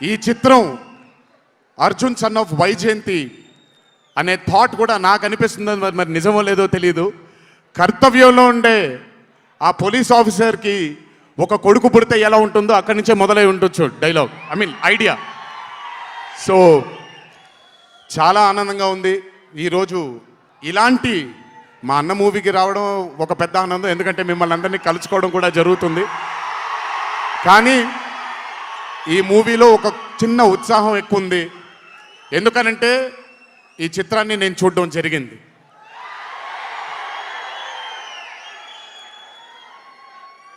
ఈ చిత్రం Arjun son of Vyjayanthi అనే థాట్ కూడా నాకు అనిపిస్తుంది, మరి నిజమో లేదో తెలియదు. కర్తవ్యంలో ఉండే ఆ పోలీస్ ఆఫీసర్కి ఒక కొడుకు పుడితే ఎలా ఉంటుందో అక్కడి నుంచే మొదలై ఉండొచ్చు డైలాగ్, ఐడియా. సో చాలా ఆనందంగా ఉంది ఈరోజు ఇలాంటి మా అన్న మూవీకి రావడం ఒక పెద్ద ఆనందం, ఎందుకంటే మిమ్మల్ని అందరినీ కలుసుకోవడం కూడా జరుగుతుంది. కానీ ఈ మూవీలో ఒక చిన్న ఉత్సాహం ఎక్కువ ఉంది. ఎందుకనంటే ఈ చిత్రాన్ని నేను చూడడం జరిగింది.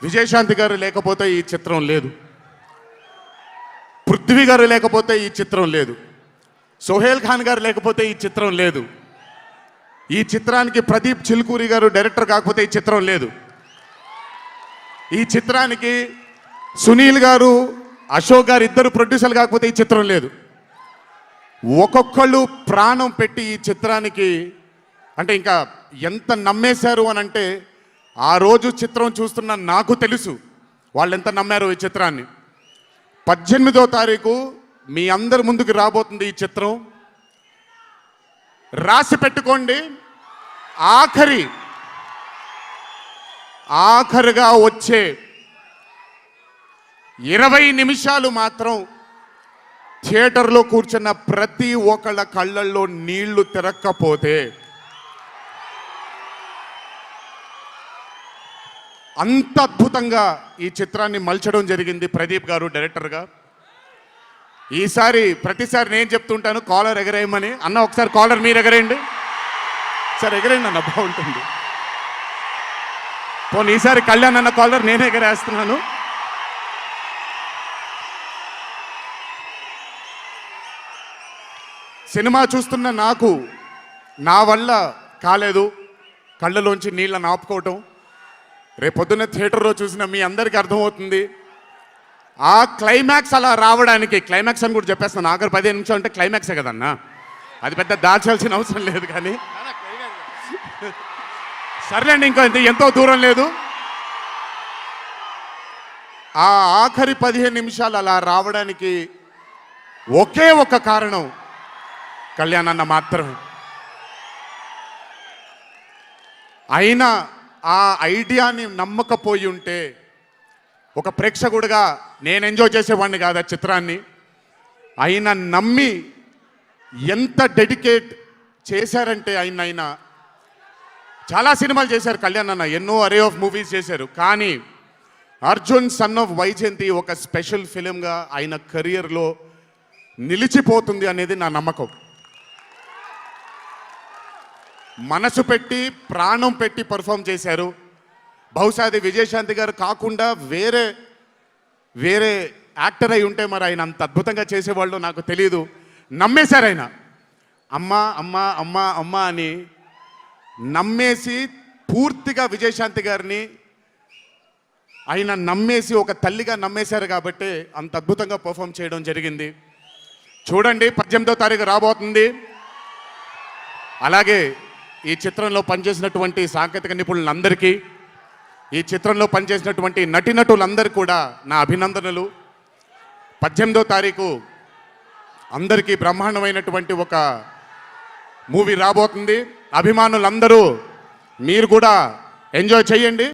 విజయశాంతి గారు లేకపోతే ఈ చిత్రం లేదు, పృథ్వీ గారు లేకపోతే ఈ చిత్రం లేదు, సోహేల్ ఖాన్ గారు లేకపోతే ఈ చిత్రం లేదు, ఈ చిత్రానికి ప్రదీప్ చిల్కూరి గారు డైరెక్టర్ కాకపోతే ఈ చిత్రం లేదు, ఈ చిత్రానికి సునీల్ గారు అశోక్ గారు ఇద్దరు ప్రొడ్యూసర్లు కాకపోతే ఈ చిత్రం లేదు. ఒక్కొక్కళ్ళు ప్రాణం పెట్టి ఈ చిత్రానికి అంటే ఇంకా ఎంత నమ్మేశారు అని అంటే, ఆ రోజు చిత్రం చూస్తున్న నాకు తెలుసు వాళ్ళు ఎంత నమ్మారు ఈ చిత్రాన్ని. 18వ తారీఖు మీ అందరి ముందుకు రాబోతుంది ఈ చిత్రం. రాసి పెట్టుకోండి, ఆఖరిగా వచ్చే 20 నిమిషాలు మాత్రం థియేటర్లో కూర్చున్న ప్రతి ఒక్కళ్ళ కళ్ళల్లో నీళ్లు తిరక్కపోతే అంత అద్భుతంగా ఈ చిత్రాన్ని మలచడం జరిగింది ప్రదీప్ గారు డైరెక్టర్గా. ప్రతిసారి నేను చెప్తుంటాను కాలర్ ఎగరేయమని. అన్న ఒకసారి కాలర్ మీరు ఎగరేయండి సార్, ఎగరేయండి అన్న, బాగుంటుంది. పోనీ ఈసారి కళ్యాణ్ అన్న కాలర్ నేనే ఎగరేస్తున్నాను. సినిమా చూస్తున్న నాకు నా వల్ల కాలేదు కళ్ళలోంచి నీళ్ళని ఆపుకోవటం. రేపొద్దున్న థియేటర్లో చూసిన మీ అందరికీ అర్థమవుతుంది. ఆ క్లైమాక్స్ అలా రావడానికి, క్లైమాక్స్ అని కూడా చెప్పేస్తాను, ఆఖరి 15 నిమిషాలు అంటే క్లైమాక్సే కదన్నా, అది పెద్ద దాచాల్సిన అవసరం లేదు. కానీ సర్లేండి, ఇంకో ఎంతో దూరం లేదు. ఆ ఆఖరి 15 నిమిషాలు అలా రావడానికి ఒకే ఒక కారణం కళ్యాణ్ అన్న మాత్రమే. అయినా ఆ ఐడియాని నమ్మకపోయి ఉంటే ఒక ప్రేక్షకుడిగా నేను ఎంజాయ్ చేసేవాడిని కాదు ఆ చిత్రాన్ని. అయినా నమ్మి ఎంత డెడికేట్ చేశారంటే ఆయన చాలా సినిమాలు చేశారు కళ్యాణ్ అన్న, ఎన్నో అరే ఆఫ్ మూవీస్ చేశారు. కానీ అర్జున్ సన్ ఆఫ్ వైజయంతి ఒక స్పెషల్ ఫిలింగా ఆయన కెరియర్లో నిలిచిపోతుంది అనేది నా నమ్మకం. మనసు పెట్టి ప్రాణం పెట్టి పర్ఫామ్ చేశారు. బహుశా అది విజయశాంతి గారు కాకుండా వేరే యాక్టర్ అయి ఉంటే మరి ఆయన అంత అద్భుతంగా చేసేవాళ్ళు నాకు తెలియదు. నమ్మేశారు ఆయన, అమ్మా అమ్మా అమ్మా అమ్మా అని నమ్మేసి పూర్తిగా విజయశాంతి గారిని ఆయన నమ్మేసి ఒక తల్లిగా నమ్మేశారు కాబట్టి అంత అద్భుతంగా పర్ఫామ్ చేయడం జరిగింది. చూడండి, 18వ తారీఖు రాబోతుంది. అలాగే ఈ చిత్రంలో పనిచేసినటువంటి సాంకేతిక నిపుణులందరికీ, ఈ చిత్రంలో పనిచేసినటువంటి నటీనటులందరికీ కూడా నా అభినందనలు. 18వ తారీఖు అందరికీ బ్రహ్మాండమైనటువంటి ఒక మూవీ రాబోతుంది. అభిమానులందరూ మీరు కూడా ఎంజాయ్ చేయండి.